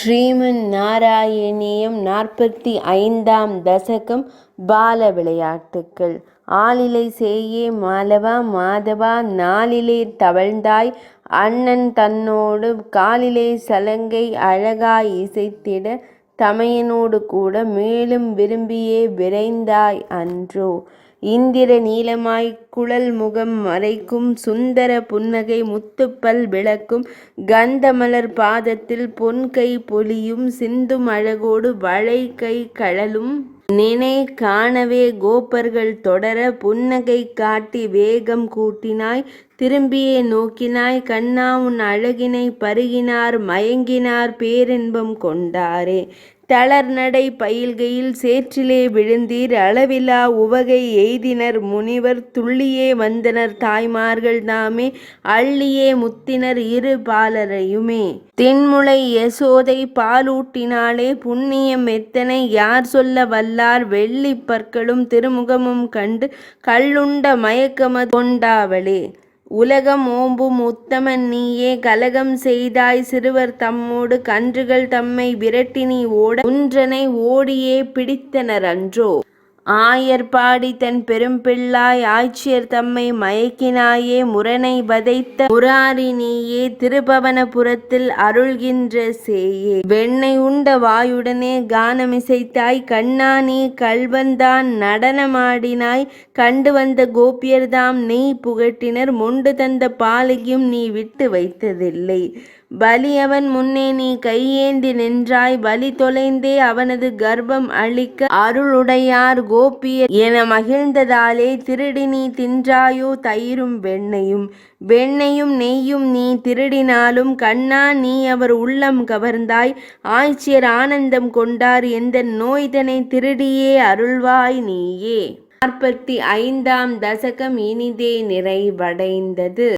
ஸ்ரீமன் நாராயணீயம் 45ஆம் தசகம் பால விளையாட்டுக்கள். ஆலிலை சேயே மாலவா மாதவா நாலிலே தவழ்ந்தாய் அண்ணன் தன்னோடு காலிலே சலங்கை அழகாய் இசைத்திட தமையனோடு கூட மேலும் விரும்பியே விரைந்தாய் அன்றோ. இந்திர நீலமாய் குழல் முகம் மறைக்கும் சுந்தர புன்னகை முத்துப்பல் விளக்கும் கந்தமலர் பாதத்தில் பொன்கை பொலியும் சிந்தும் அழகோடு வளை கை கழலும் நினை காணவே கோபர்கள் தொடர புன்னகை காட்டி வேகம் கூட்டினாய் திரும்பியே நோக்கினாய் கண்ணா உன் அழகினை பருகினார் மயங்கினார் பேரின்பம் கொண்டாரே. தளர்நடை பயில்கையில் சேற்றிலே விழுந்தீர் அளவிலா உவகை எய்தினர் முனிவர் துள்ளியே வந்தனர் தாய்மார்கள் தாமே அள்ளியே முத்தினர் இரு பாலரையுமே. தென்முளை யசோதை பாலூட்டினாளே புண்ணியம் எத்தனை யார் சொல்ல வல்லார் வெள்ளி பற்களும் திருமுகமும் கண்டு கள்ளுண்ட மயக்கம கொண்டாவளே. உலகம் ஓம்பும் உத்தமன் நீயே கலகம் செய்தாய் சிறுவர் தம்மோடு கன்றுகள் தம்மை விரட்டி நீ ஓட குன்றனை ஓடியே பிடித்தனர் அன்றோ. ஆயர் பாடி தன் பெரும்பிள்ளாய் ஆய்ச்சியர் தம்மை மயக்கினாயே முரணை வதைத்த முராரி நீயே திருபவனபுரத்தில் அருள்கின்ற சேயே. வெண்ணெய் உண்ட வாயுடனே கானமிசைத்தாய் கண்ணா நீ கள்வன்தான் நடனமாடினாய் கண்டு வந்த கோபியர்தாம் நெய் புகட்டினர் மொண்டு தந்த பாலையும் நீ விட்டு வைத்ததில்லை. பலி அவன் முன்னே நீ கையேந்தி நின்றாய் வலி தொலைந்தே அவனது கர்ப்பம் அழிக்க அருளுடையார் கோபியர் என மகிழ்ந்ததாலே திருடி நீ தின்றாயோ தயிரும் வெண்ணையும். வெண்ணையும் நெய்யும் நீ திருடினாலும் கண்ணா நீ அவர் உள்ளம் கவர்ந்தாய் ஆய்ச்சியர் ஆனந்தம் கொண்டார் எந்த நோய்தனை திருடியே அருள்வாய் நீயே. 45ஆம் தசகம் இனிதே நிறைவடைந்தது.